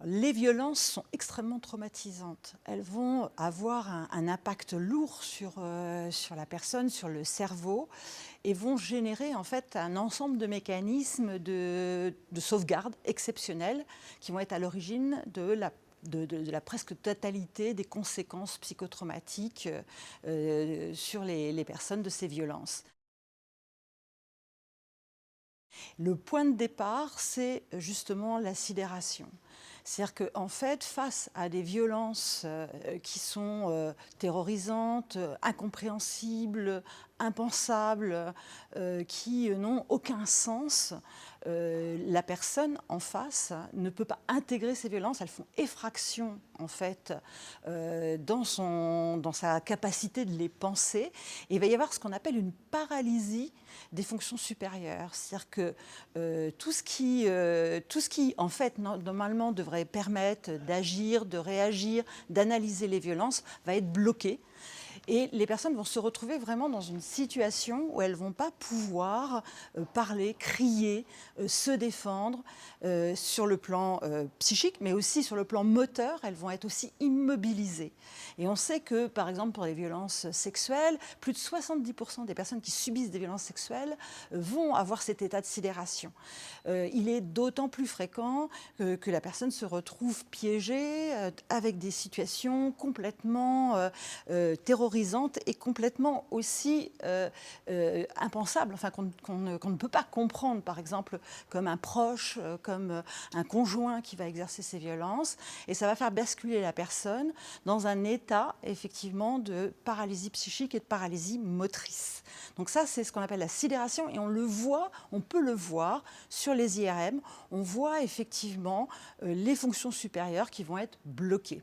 Les violences sont extrêmement traumatisantes. Elles vont avoir un impact lourd sur la personne, sur le cerveau, et vont générer en fait un ensemble de mécanismes de sauvegarde exceptionnels qui vont être à l'origine de la presque totalité des conséquences psychotraumatiques sur les personnes de ces violences. Le point de départ, c'est justement la sidération. C'est-à-dire qu'en fait, face à des violences qui sont terrorisantes, incompréhensibles, impensables, qui n'ont aucun sens, la personne en face ne peut pas intégrer ces violences. Elles font effraction, en fait, dans sa capacité de les penser. Et il va y avoir ce qu'on appelle une paralysie des fonctions supérieures. C'est-à-dire que tout ce qui, en fait, normalement devrait permettre d'agir, de réagir, d'analyser les violences, va être bloqué. Et les personnes vont se retrouver vraiment dans une situation où elles ne vont pas pouvoir parler, crier, se défendre sur le plan psychique, mais aussi sur le plan moteur, elles vont être aussi immobilisées. Et on sait que, par exemple, pour les violences sexuelles, plus de 70% des personnes qui subissent des violences sexuelles vont avoir cet état de sidération. Il est d'autant plus fréquent que la personne se retrouve piégée avec des situations complètement terrorisantes et complètement aussi impensables, enfin, qu'on ne peut pas comprendre, par exemple, comme un proche, comme un conjoint qui va exercer ces violences. Et ça va faire basculer la personne dans un état, effectivement, de paralysie psychique et de paralysie motrice. Donc ça, c'est ce qu'on appelle la sidération, et on le voit, on peut le voir sur les IRM. On voit effectivement les fonctions supérieures qui vont être bloquées.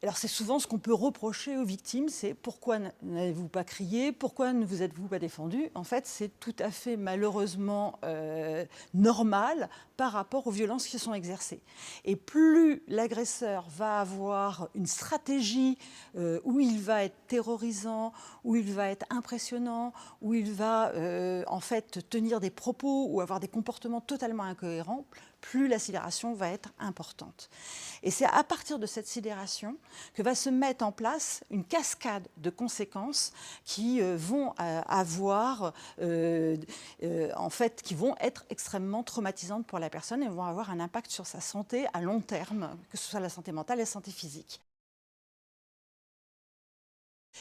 Alors c'est souvent ce qu'on peut reprocher aux victimes, c'est pourquoi n'avez-vous pas crié, pourquoi ne vous êtes-vous pas défendu? En fait, c'est tout à fait malheureusement normal par rapport aux violences qui sont exercées. Et plus l'agresseur va avoir une stratégie où il va être terrorisant, où il va être impressionnant, où il va en fait tenir des propos ou avoir des comportements totalement incohérents, plus la sidération va être importante. Et c'est à partir de cette sidération que va se mettre en place une cascade de conséquences qui vont avoir, en fait, qui vont être extrêmement traumatisantes pour la personne et vont avoir un impact sur sa santé à long terme, que ce soit la santé mentale et la santé physique.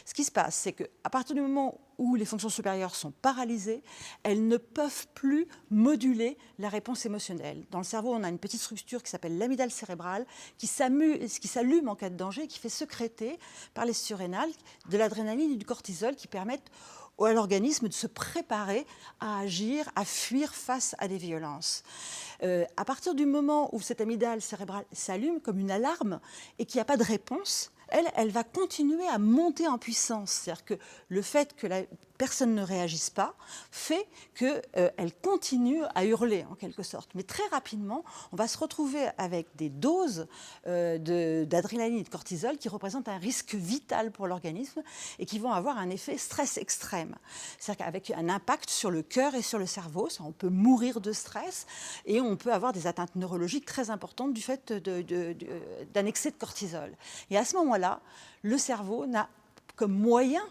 Ce qui se passe, c'est qu'à partir du moment où les fonctions supérieures sont paralysées, elles ne peuvent plus moduler la réponse émotionnelle. Dans le cerveau, on a une petite structure qui s'appelle l'amygdale cérébrale qui s'allume en cas de danger et qui fait sécréter par les surrénales de l'adrénaline et du cortisol qui permettent à l'organisme de se préparer à agir, à fuir face à des violences. À partir du moment où cette amygdale cérébrale s'allume comme une alarme et qu'il n'y a pas de réponse, elle va continuer à monter en puissance. C'est-à-dire que le fait que la personne ne réagisse pas fait qu'elle continue à hurler, en quelque sorte. Mais très rapidement, on va se retrouver avec des doses d'adrénaline et de cortisol qui représentent un risque vital pour l'organisme et qui vont avoir un effet stress extrême. C'est-à-dire qu'avec un impact sur le cœur et sur le cerveau, on peut mourir de stress et on peut avoir des atteintes neurologiques très importantes du fait d'un excès de cortisol. Et à ce moment-là, le cerveau n'a comme moyen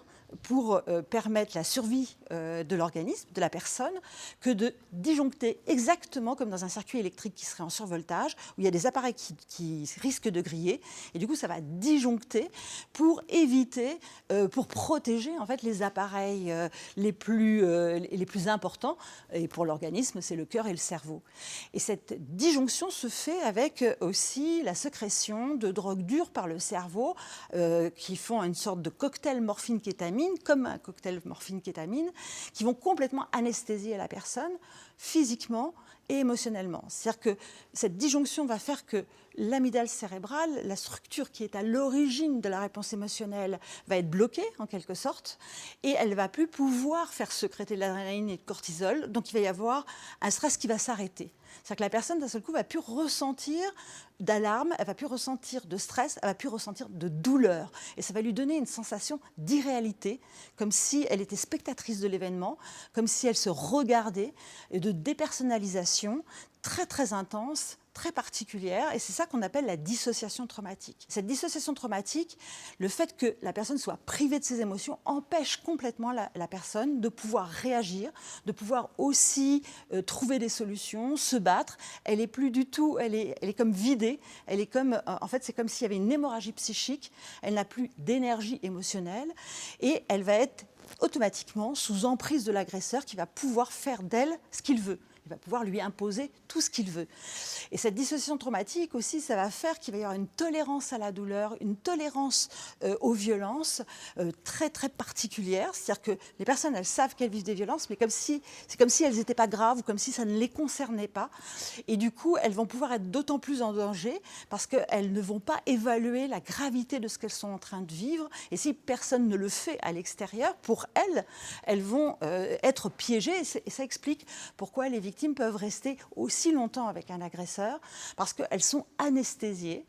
pour permettre la survie de l'organisme, de la personne, que de disjoncter exactement comme dans un circuit électrique qui serait en survoltage, où il y a des appareils qui risquent de griller, et du coup ça va disjoncter pour éviter, pour protéger en fait les appareils les plus importants, et pour l'organisme c'est le cœur et le cerveau. Et cette disjonction se fait avec aussi la sécrétion de drogues dures par le cerveau qui font une sorte de cocktail morphine-kétamine, comme un cocktail morphine-kétamine, qui vont complètement anesthésier la personne physiquement et émotionnellement. C'est-à-dire que cette disjonction va faire que l'amygdale cérébrale, la structure qui est à l'origine de la réponse émotionnelle, va être bloquée en quelque sorte, et elle ne va plus pouvoir faire sécréter de l'adrénaline et du cortisol, donc il va y avoir un stress qui va s'arrêter. C'est-à-dire que la personne, d'un seul coup, ne va plus ressentir d'alarme, elle ne va plus ressentir de stress, elle ne va plus ressentir de douleur. Et ça va lui donner une sensation d'irréalité, comme si elle était spectatrice de l'événement, comme si elle se regardait, et de dépersonnalisation très très intense, très particulière et c'est ça qu'on appelle la dissociation traumatique. Cette dissociation traumatique, le fait que la personne soit privée de ses émotions empêche complètement la personne de pouvoir réagir, de pouvoir aussi trouver des solutions, se battre. Elle est plus du tout, elle est comme vidée, elle est comme, en fait c'est comme s'il y avait une hémorragie psychique, elle n'a plus d'énergie émotionnelle et elle va être automatiquement sous emprise de l'agresseur qui va pouvoir faire d'elle ce qu'il veut. Il va pouvoir lui imposer tout ce qu'il veut. Et cette dissociation traumatique aussi, ça va faire qu'il va y avoir une tolérance à la douleur, une tolérance aux violences très très particulière. C'est-à-dire que les personnes, elles savent qu'elles vivent des violences, mais c'est comme si elles n'étaient pas graves ou comme si ça ne les concernait pas. Et du coup, elles vont pouvoir être d'autant plus en danger parce qu'elles ne vont pas évaluer la gravité de ce qu'elles sont en train de vivre. Et si personne ne le fait à l'extérieur, pour elles, elles vont être piégées. Et ça explique pourquoi les victimes peuvent rester aussi longtemps avec un agresseur, parce qu'elles sont anesthésiées.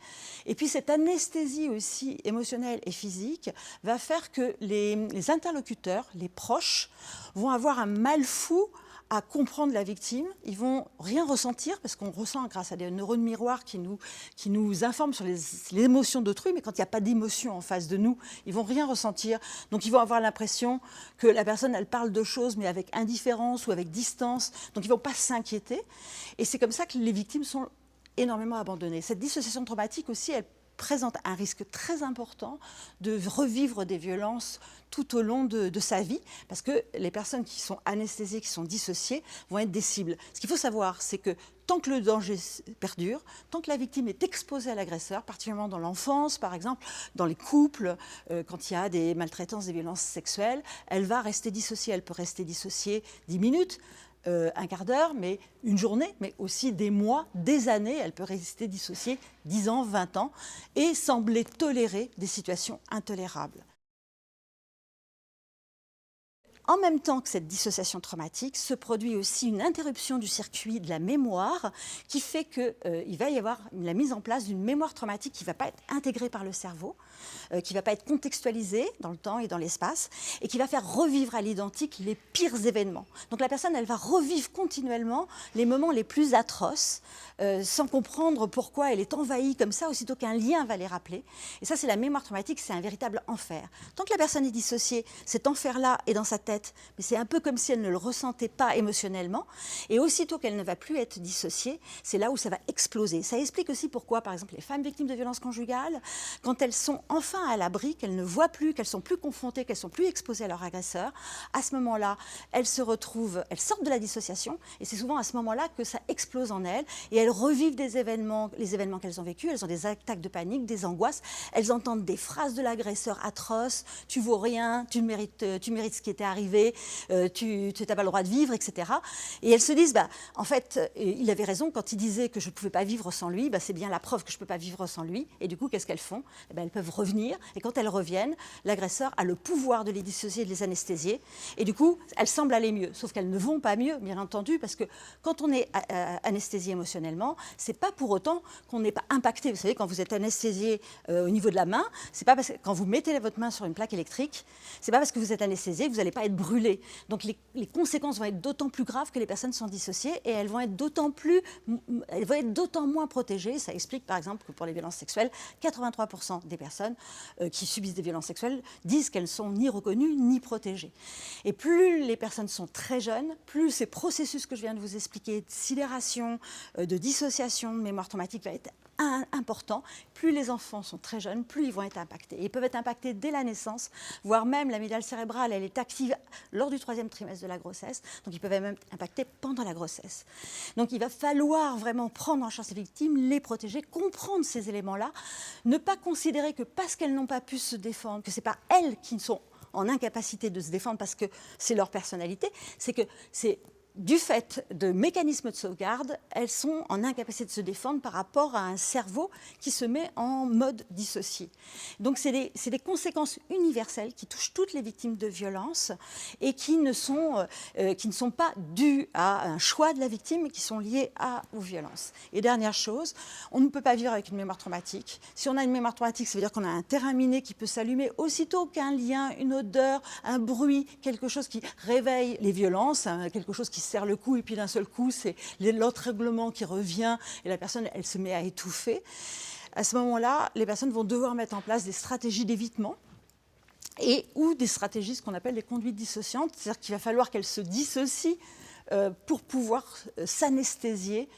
Et puis cette anesthésie aussi émotionnelle et physique va faire que les interlocuteurs, les proches, vont avoir un mal fou à comprendre la victime. Ils vont rien ressentir parce qu'on ressent grâce à des neurones miroirs qui nous informent sur les émotions d'autrui, mais quand il n'y a pas d'émotion en face de nous, ils vont rien ressentir. Donc ils vont avoir l'impression que la personne, elle parle de choses, mais avec indifférence ou avec distance. Donc ils ne vont pas s'inquiéter. Et c'est comme ça que les victimes sont énormément abandonnées. Cette dissociation traumatique aussi, elle présente un risque très important de revivre des violences tout au long de sa vie, parce que les personnes qui sont anesthésiées, qui sont dissociées, vont être des cibles. Ce qu'il faut savoir, c'est que tant que le danger perdure, tant que la victime est exposée à l'agresseur, particulièrement dans l'enfance, par exemple, dans les couples, quand il y a des maltraitances, des violences sexuelles, elle va rester dissociée. Elle peut rester dissociée 10 minutes, un quart d'heure, mais une journée, mais aussi des mois, des années. Elle peut rester dissociée 10 ans, 20 ans, et sembler tolérer des situations intolérables. En même temps que cette dissociation traumatique, se produit aussi une interruption du circuit de la mémoire qui fait qu'il va y avoir la mise en place d'une mémoire traumatique qui ne va pas être intégrée par le cerveau, qui ne va pas être contextualisée dans le temps et dans l'espace, et qui va faire revivre à l'identique les pires événements. Donc la personne, elle va revivre continuellement les moments les plus atroces, sans comprendre pourquoi elle est envahie comme ça, aussitôt qu'un lien va les rappeler. Et ça, c'est la mémoire traumatique, c'est un véritable enfer. Tant que la personne est dissociée, cet enfer-là est dans sa tête, mais c'est un peu comme si elle ne le ressentait pas émotionnellement. Et aussitôt qu'elle ne va plus être dissociée, c'est là où ça va exploser. Ça explique aussi pourquoi, par exemple, les femmes victimes de violences conjugales, quand elles sont enfin à l'abri, qu'elles ne voient plus, qu'elles sont plus confrontées, qu'elles sont plus exposées à leur agresseur, à ce moment-là, elles se retrouvent, elles sortent de la dissociation, et c'est souvent à ce moment-là que ça explose en elles, et elles revivent les événements qu'elles ont vécus. Elles ont des attaques de panique, des angoisses, elles entendent des phrases de l'agresseur atroces: tu vaux rien, tu mérites ce qui était arrivé, tu n'as pas le droit de vivre, etc. Et elles se disent, en fait, il avait raison quand il disait que je ne pouvais pas vivre sans lui, c'est bien la preuve que je ne peux pas vivre sans lui. Et du coup, qu'est-ce qu'elles font? Elles peuvent revenir, et quand elles reviennent, l'agresseur a le pouvoir de les dissocier, de les anesthésier, et du coup, elles semblent aller mieux, sauf qu'elles ne vont pas mieux, bien entendu, parce que quand on est anesthésié émotionnellement, c'est pas pour autant qu'on n'est pas impacté. Vous savez, quand vous êtes anesthésié au niveau de la main, c'est pas parce que quand vous mettez votre main sur une plaque électrique, c'est pas parce que vous êtes anesthésié que vous n'allez pas être brûlé. Donc les conséquences vont être d'autant plus graves que les personnes sont dissociées, et elles vont être d'autant moins protégées. Ça explique par exemple que pour les violences sexuelles, 83% des personnes qui subissent des violences sexuelles disent qu'elles ne sont ni reconnues ni protégées. Et plus les personnes sont très jeunes, plus ces processus que je viens de vous expliquer, de sidération, de dissociation, de mémoire traumatique, va être important. Plus les enfants sont très jeunes, plus ils vont être impactés. Et ils peuvent être impactés dès la naissance, voire même l'amygdale cérébrale, elle est active lors du 3e trimestre de la grossesse, donc ils peuvent même être impactés pendant la grossesse. Donc il va falloir vraiment prendre en charge ces victimes, les protéger, comprendre ces éléments-là, ne pas considérer que parce qu'elles n'ont pas pu se défendre, que ce n'est pas elles qui sont en incapacité de se défendre parce que c'est leur personnalité, c'est que c'est du fait de mécanismes de sauvegarde, elles sont en incapacité de se défendre par rapport à un cerveau qui se met en mode dissocié. Donc c'est des conséquences universelles qui touchent toutes les victimes de violences et qui ne sont pas dues à un choix de la victime, mais qui sont liées aux violences. Et dernière chose, on ne peut pas vivre avec une mémoire traumatique. Si on a une mémoire traumatique, ça veut dire qu'on a un terrain miné qui peut s'allumer aussitôt qu'un lien, une odeur, un bruit, quelque chose qui réveille les violences, quelque chose qui se serre le cou et puis d'un seul coup, c'est l'autre règlement qui revient et la personne, elle se met à étouffer. À ce moment-là, les personnes vont devoir mettre en place des stratégies d'évitement ou des stratégies, ce qu'on appelle les conduites dissociantes, c'est-à-dire qu'il va falloir qu'elles se dissocient pour pouvoir s'anesthésier,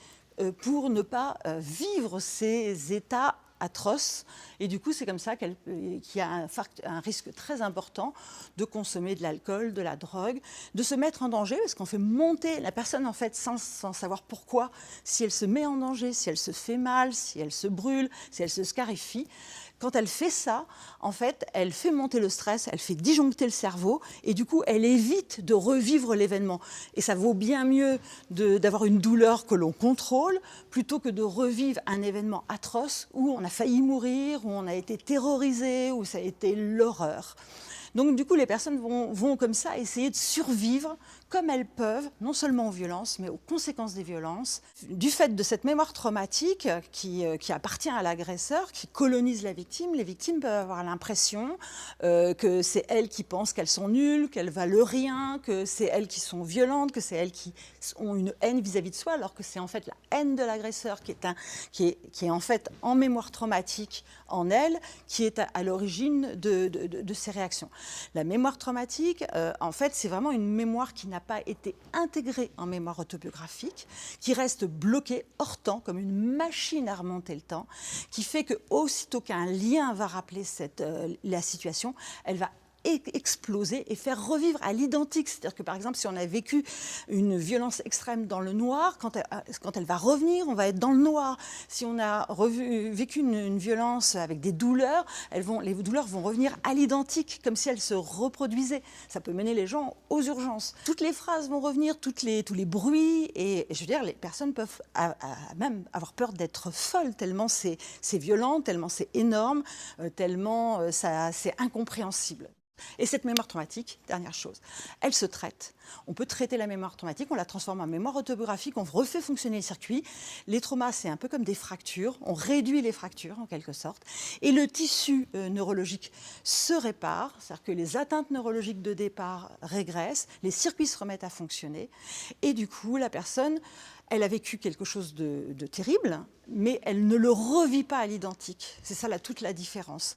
pour ne pas vivre ces états atroces. Et du coup, c'est comme ça qu'il y a un risque très important de consommer de l'alcool, de la drogue, de se mettre en danger, parce qu'on fait monter la personne, en fait, sans savoir pourquoi, si elle se met en danger, si elle se fait mal, si elle se brûle, si elle se scarifie. Quand elle fait ça, en fait, elle fait monter le stress, elle fait disjoncter le cerveau et du coup, elle évite de revivre l'événement. Et ça vaut bien mieux d'avoir une douleur que l'on contrôle plutôt que de revivre un événement atroce où on a failli mourir, où on a été terrorisé, où ça a été l'horreur. Donc du coup, les personnes vont comme ça essayer de survivre comme elles peuvent, non seulement aux violences, mais aux conséquences des violences. Du fait de cette mémoire traumatique qui appartient à l'agresseur, qui colonise la victime, les victimes peuvent avoir l'impression que c'est elles qui pensent qu'elles sont nulles, qu'elles valent rien, que c'est elles qui sont violentes, que c'est elles qui ont une haine vis-à-vis de soi, alors que c'est en fait la haine de l'agresseur qui est en fait en mémoire traumatique en elle, qui est à l'origine de ces réactions. La mémoire traumatique, en fait, c'est vraiment une mémoire qui n'a pas été intégrée en mémoire autobiographique, qui reste bloquée hors temps, comme une machine à remonter le temps, qui fait que aussitôt qu'un lien va rappeler la situation, elle va exploser et faire revivre à l'identique. C'est-à-dire que, par exemple, si on a vécu une violence extrême dans le noir, quand elle va revenir, on va être dans le noir. Si on a vécu une violence avec des douleurs, les douleurs vont revenir à l'identique, comme si elles se reproduisaient. Ça peut mener les gens aux urgences. Toutes les phrases vont revenir, tous les bruits, et je veux dire, les personnes peuvent même avoir peur d'être folles, tellement c'est violent, tellement c'est énorme, tellement c'est incompréhensible. Et cette mémoire traumatique, dernière chose, elle se traite. On peut traiter la mémoire traumatique, on la transforme en mémoire autobiographique, on refait fonctionner les circuits. Les traumas, c'est un peu comme des fractures, on réduit les fractures en quelque sorte. Et le tissu neurologique se répare, c'est-à-dire que les atteintes neurologiques de départ régressent, les circuits se remettent à fonctionner. Et du coup, la personne, elle a vécu quelque chose de terrible, mais elle ne le revit pas à l'identique. C'est ça toute la différence.